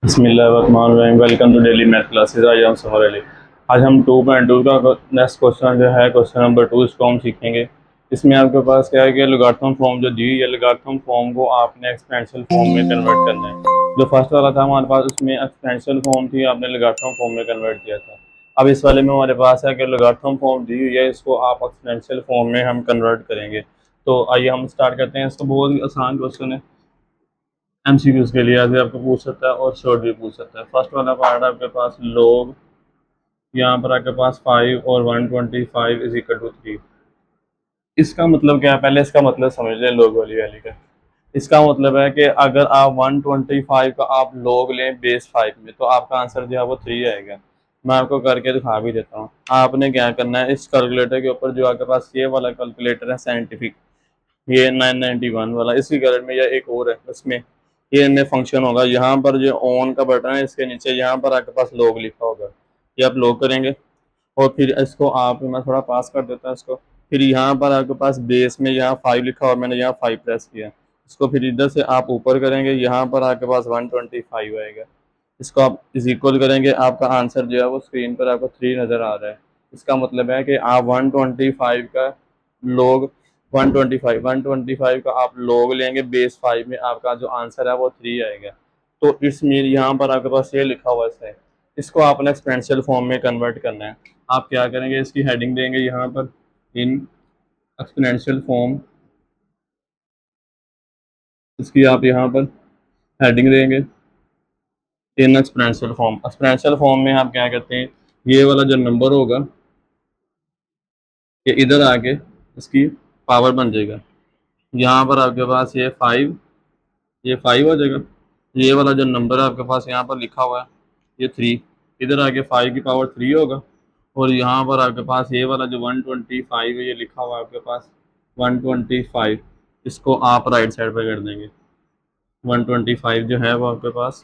बिस्मिल्लाहिर्रहमानिर्रहीम। Welcome to daily math classes. आज हम समर अली। आज हम 2.2 का नेक्स्ट क्वेश्चन जो है क्वेश्चन नंबर 2, इसको हम सीखेंगे। इसमें आपके पास क्या है कि लोगारिथम फॉर्म जो दी है, लोगारिथम फॉर्म को आपने एक्सपेंशियल फॉर्म में कन्वर्ट करना है। जो फर्स्ट वाला था हमारे पास, उसमें एक्सपेंशियल फॉर्म थी, आपने लोगारिथम फॉर्म में कन्वर्ट किया था। अब इस वाले में हमारे पास है कि लोगारिथम फॉर्म दी हुई है, इसको आप एक्सपेंशियल फॉर्म में हम कन्वर्ट करेंगे। तो आइए हम स्टार्ट करते हैं। इसको बहुत ही आसान क्वेश्चन है, एमसीक्यूज के लिए आगे आपको पूछ सकता है और शॉर्ट भी पूछ सकता है। फर्स्ट वाला पार्ट आपके पास लोग, यहाँ पर आपके पास 5 और 125 इज इक्वल टू 3। इसका मतलब क्या है, पहले इसका मतलब समझ लें लोग वाली वैल्यू का। इसका मतलब है कि अगर आप 125 का आप लोग लें बेस 5 में, तो आपका आंसर जो है वो 3 आएगा। मैं आपको करके दिखा भी देता हूँ। आपने क्या करना है, इस कैलकुलेटर के ऊपर जो आपके पास ये वाला कैलकुलेटर है साइंटिफिक, ये 991 वाला, इसी कलर में या एक और है उसमें, ये इनमें फंक्शन होगा। यहाँ पर जो ऑन का बटन है, इसके नीचे यहाँ पर आपके पास लॉग लिखा होगा, ये आप लॉग करेंगे। और फिर इसको आप, मैं थोड़ा पास कर देता हूँ इसको। फिर यहाँ पर आपके पास बेस में यहाँ 5 लिखा और मैंने यहाँ 5 प्रेस किया। इसको फिर इधर से आप ऊपर करेंगे, यहाँ पर आपके पास 125 आएगा। इसको आप इज इक्वल करेंगे, आपका आंसर जो है वो स्क्रीन पर आपको 3 नज़र आ रहा है। इसका मतलब है कि आप 125 का लोग, 125 का आप लोग लेंगे बेस 5 में, आपका जो आंसर है वो 3 आएगा। तो इसमें यहाँ पर आपके पास ये लिखा हुआ है, इसको आपने एक्सपेंशियल फॉर्म में कन्वर्ट करना है। आप क्या करेंगे, इसकी हेडिंग देंगे यहाँ पर इन एक्सपोनेंशियल फॉर्म, इसकी आप यहाँ पर हेडिंग देंगे in exponential form. Exponential form में आप क्या करते हैं, ये वाला जो नंबर होगा ये इधर आके इसकी पावर बन जाएगा। यहाँ पर आपके पास ये 5 हो जाएगा। ये वाला जो नंबर है आपके पास यहाँ पर लिखा हुआ है ये 3, इधर आके 5 की पावर 3 होगा। और यहाँ पर आपके पास ये वाला जो 125 है, ये लिखा हुआ है आपके पास 125, इसको आप राइट साइड पे कर देंगे। 125 जो है वो आपके पास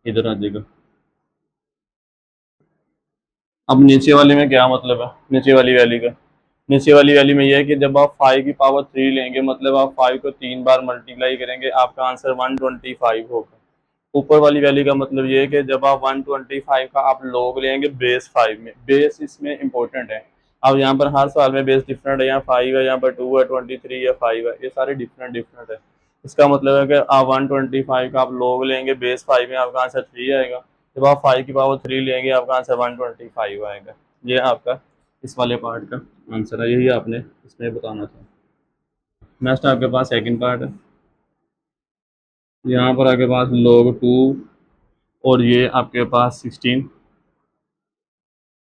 इधर आ जाएगा। अब नीचे वाले में क्या मतलब है, नीचे वाली वैल्यू का, नीचे वाली वैल्यू में यह है कि जब आप 5 की पावर 3 लेंगे, मतलब आप 5 को 3 बार मल्टीप्लाई करेंगे, आपका आंसर 125 होगा। ऊपर वाली वैल्यू का मतलब ये है कि जब आप 125 का आप लोग लेंगे बेस 5 में, बेस इसमें इंपॉर्टेंट है। अब यहाँ पर हर सवाल में बेस डिफरेंट है, यहाँ 5 है, यहाँ पर 2 है, 23 है, 5 है, ये सारे डिफरेंट डिफरेंट है। इसका मतलब है कि आप 125 का आप लोग लेंगे बेस 5 में, आपका आंसर 3 आएगा। जब आप 5 की पावर 3 लेंगे, आपका आंसर 125 आएगा। ये आपका इस वाले पार्ट का आंसर है, यही आपने इसमें बताना था। नेक्स्ट आपके पास सेकंड पार्ट है। यहाँ पर आपके पास log 2 और ये आपके पास 16,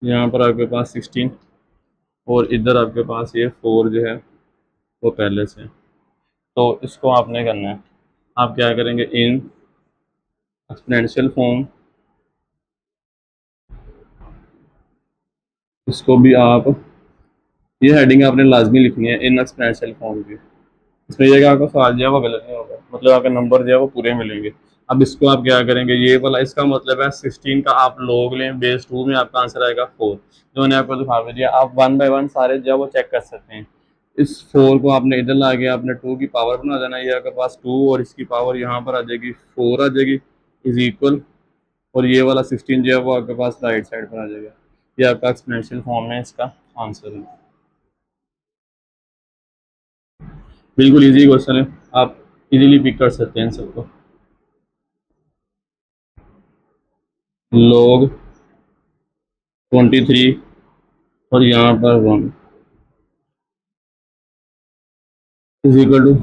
यहाँ पर आपके पास 16 और इधर आपके पास ये 4 जो है वो पहले से। तो इसको आपने करना है, आप क्या करेंगे, इन एक्सपोनेंशियल फॉर्म, इसको भी आप, ये हेडिंग आपने लाजमी लिखनी है इन एक्सपोनेंशियल फॉर्म की। इसमें यह कि आपका सवाल जो है वो गलत नहीं होगा, मतलब आपके नंबर जो है वो पूरे मिलेंगे। अब इसको आप क्या करेंगे, ये वाला, इसका मतलब है 16 का आप लोग लें बेस 2 में, आपका आंसर आएगा 4। जो मैंने आपको दिखा दिया, आप वन बाय वन सारे जो है वो चेक कर सकते हैं। इस 4 को आपने इधर ला के आपने 2 की पावर बना देना, ये आपके पास 2 और इसकी पावर यहाँ पर आ जाएगी 4 आ जाएगी, इज इक्वल। और ये वाला 16 जो है वो आपके पास राइट साइड पर आ जाएगा। ये आपका एक्सपोनेंशियल फॉर्म में इसका आंसर है। बिल्कुल इजी क्वेश्चन है, आप इजीली पिक कर सकते हैं इन सबको। log 23 और यहाँ पर 1 इज इक्वल टू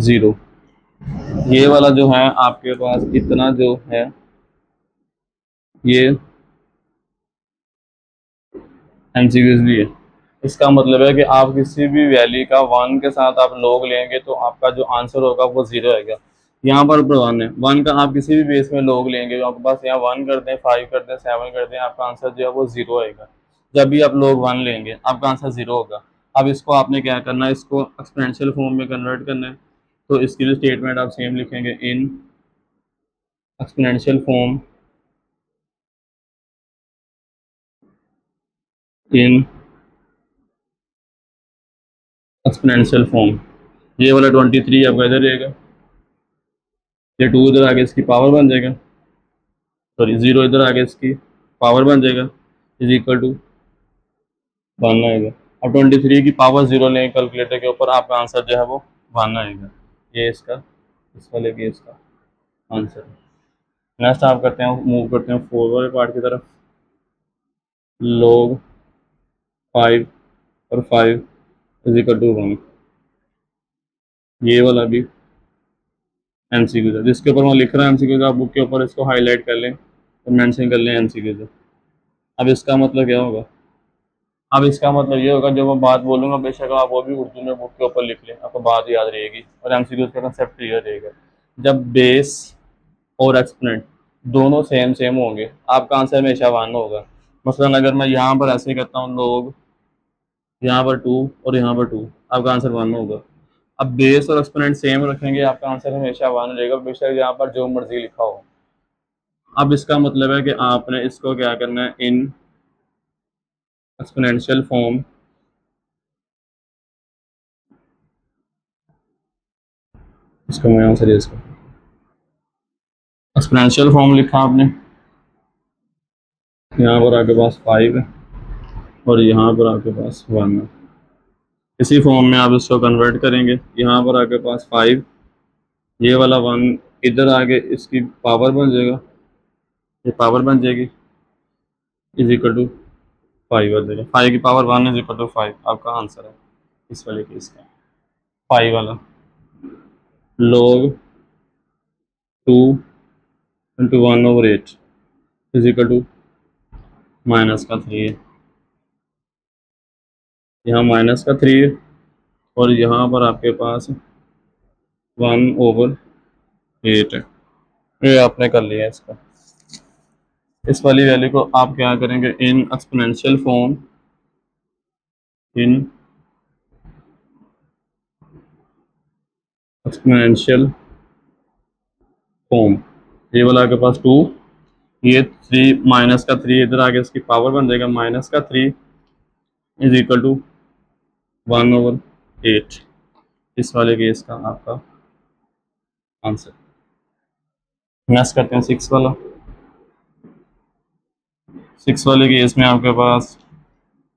0। ये वाला जो है आपके पास इतना जो है, ये एमसीक्यूज भी है। इसका मतलब है कि आप किसी भी वैल्यू का 1 के साथ आप log लेंगे तो आपका जो आंसर होगा वो 0 आएगा। यहाँ पर 1 है, 1 का आप किसी भी बेस में log लेंगे, आपके पास यहाँ 1 कर दें, 5 कर दें, 7 कर दें, आपका आंसर जो है वो 0 आएगा। जब भी आप log 1 लेंगे आपका आंसर 0 होगा। अब इसको आपने क्या करना है, इसको एक्सपोनेंशियल फॉर्म में कन्वर्ट करना है। तो इसकी जो स्टेटमेंट आप सेम लिखेंगे, in exponential form, in exponential form, ये वाला 23 आपका इधर रहेगा, ये 2 इधर आगे इसकी पावर बन जाएगा। सॉरी 0 इधर आगे इसकी पावर बन जाएगा, इज इक्वल टू 1 आएगा। अब 23 की पावर 0 लेंगे कैलकुलेटर के ऊपर, आपका आंसर जो है वो 1 आएगा। ये इसका इस वाले की इसका आंसर है। नेक्स्ट आप करते हैं, मूव करते हैं 4 वाले पार्ट की तरफ। log 5 और 5 इज इक्वल टू 1, ये वाला भी एमसीक्यू है, जिसके ऊपर मैं लिख रहा है एमसीक्यू का, आप बुक के ऊपर इसको हाईलाइट कर लें और मेंशन कर लें एमसीक्यू से। अब इसका मतलब क्या होगा, अब इसका मतलब ये होगा, जो मैं बात बोलूंगा बेशक आप वो भी उर्दू में बुक के ऊपर लिख लें, आपको बात याद रहेगी और एमसीक्यू का कंसेप्ट क्लियर रहेगा। जब बेस और एक्सपोनेंट दोनों सेम सेम होंगे, आपका आंसर हमेशा 1 होगा। मसलन अगर मैं यहाँ पर ऐसे करता हूँ लोग, यहाँ पर 2 और यहाँ पर 2, आपका आंसर 1 होगा। अब बेस और एक्सपोनेंट सेम रखेंगे, आपका आंसर हमेशा 1 रहेगा, बेशक यहाँ पर जो मर्जी लिखा हो। अब इसका मतलब है कि आपने इसको क्या करना है, इन एक्सपोनेंशियल फॉर्म, इसको मैं आंसर इसका एक्सपोनेंशियल फॉर्म लिखा आपने, यहाँ पर आपके पास 5 है और यहाँ पर आपके पास 1 है। इसी फॉर्म में आप इसको कन्वर्ट करेंगे, यहाँ पर आपके पास 5, ये वाला 1 इधर आके इसकी पावर बन जाएगा, ये पावर बन जाएगी, इज इक्वल टू 5 आ जाएगा। 5 की पावर 1 इज इक्वल टू 5, आपका आंसर है इस वाले केस का 5 वाला। log 2 into 1/8 is equal to minus का 3 है, यहाँ माइनस का 3 है और यहाँ पर आपके पास 1/8 है। ये आपने कर लिया इसका। इस वाली वैल्यू को आप क्या करेंगे, in exponential form, in exponential form, ये वाला आपके पास 2, ये 3 माइनस का 3 इधर आके इसकी पावर बन जाएगा, माइनस का 3 इज इक्वल टू 1/8, इस वाले केस का आपका आंसर। नेक्स्ट करते हैं 6 वाला। 6 वाले केस में आपके पास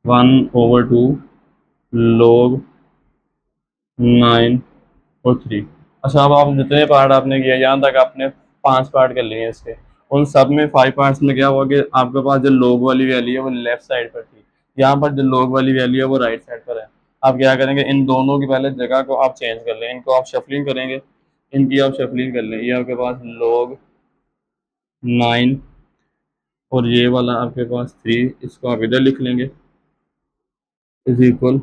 1/2 log 9 और 3। अच्छा, अब आप जितने पार्ट आपने किया यहाँ तक, आपने 5 पार्ट कर लिए हैं इसके, उन सब में 5 पार्ट्स में क्या हुआ कि आपके पास जो log वाली वैल्यू है वो लेफ्ट साइड पर थी, यहाँ पर जो log वाली वैल्यू है वो राइट साइड पर है। आप क्या करेंगे, इन दोनों की पहले जगह को आप चेंज कर लें, इनको आप शफलिंग करेंगे, इनकी आप शफलिंग कर लें। ये आपके पास log 9 और ये वाला आपके पास 3, इसको आप इधर लिख लेंगे, इज इक्वल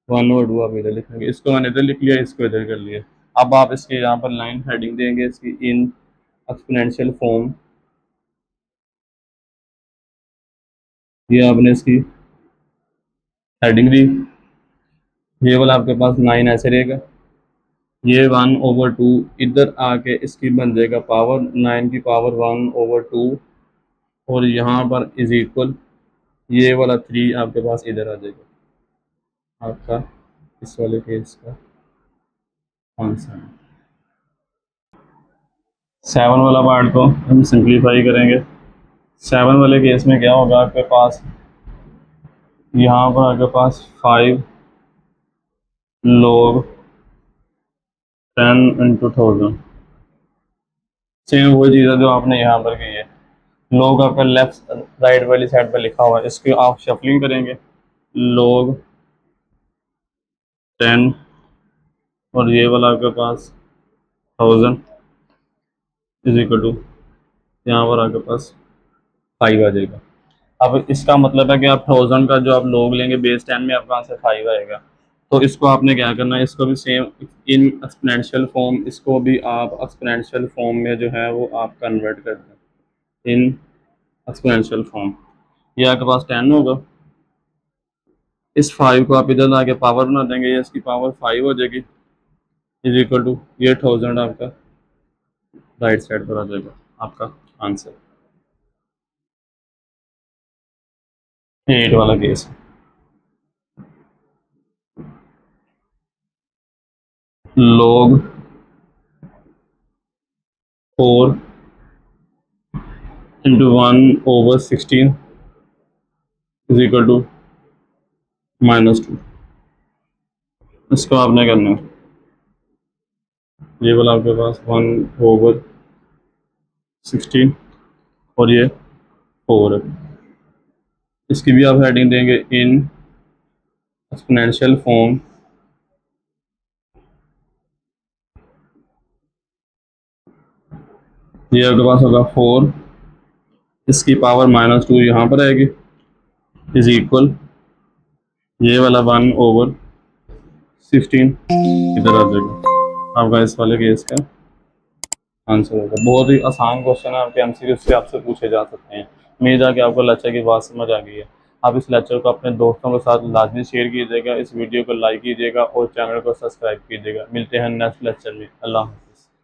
1/2 आप इधर लिखेंगे, इसको मैंने इधर लिख लिया, इसको इधर कर लिया। अब आप इसके यहाँ पर लाइन हेडिंग देंगे इसकी, इन एक्सपोनेंशियल फॉर्म, ये आपने इसकी हेडिंग दी। ये वाला आपके पास 9 ऐसे रहेगा, ये 1/2 इधर आके इसकी बन जाएगा पावर, 9 की पावर 1/2 और यहाँ पर इज इक्वल, ये वाला 3 आपके पास इधर आ जाएगा, आपका इस वाले केस का आंसर। 7 वाला पार्ट को हम सिंप्लीफाई करेंगे। 7 वाले केस में क्या होगा, आपके पास यहाँ पर आपके पास 5 log 10 इंटू 1000, सेम वही चीज़ है जो आपने यहाँ पर की है। log आपका लेफ्ट राइट वाली साइड पर लिखा हुआ है, इसकी आप शफलिंग करेंगे, log 10 और ये वाला आपके पास 1000 इज इक्वल टू, यहाँ पर आपके पास 5 आ जाएगा। अब इसका मतलब है कि आप 1000 का जो आप log लेंगे बेस 10 में, आपका आंसर 5 आएगा। तो इसको आपने क्या करना है, इसको भी सेम इन एक्सपोनेंशियल फॉर्म, इसको भी आप एक्सपोनेंशियल फॉर्म में जो है वो आप कन्वर्ट कर दें, इन एक्सपोनेंशियल फॉर्म। ये आपके पास 10 होगा, इस 5 को आप इधर ला के पावर बना देंगे, ये इसकी पावर 5 हो जाएगी, इज इक्वल टू ये 1000 आपका राइट साइड पर आ जाएगा, आपका आंसर। 8 वाला case, log 4 into 1/16 is equal to -2। इसको आपने करना है, ये वाला आपके पास 1/16 और ये 4 है। इसकी भी आप हेडिंग देंगे इन एक्सपोनेंशियल फॉर्म ये आपके पास होगा 4, इसकी पावर -2 यहाँ पर आएगी इज इक्वल ये वाला 1/16 इधर आ जाएगा। आपका इस वाले केस का आंसर होगा। बहुत ही आसान क्वेश्चन है, आपके एमसीक्यू से आपसे पूछे जा सकते हैं। उम्मीद है कि आपको लेक्चर की बात समझ आ गई है। आप इस लेक्चर को अपने दोस्तों के साथ लाजमी शेयर कीजिएगा, इस वीडियो को लाइक कीजिएगा और चैनल को सब्सक्राइब कीजिएगा। मिलते हैं नेक्स्ट लेक्चर में। अल्लाह।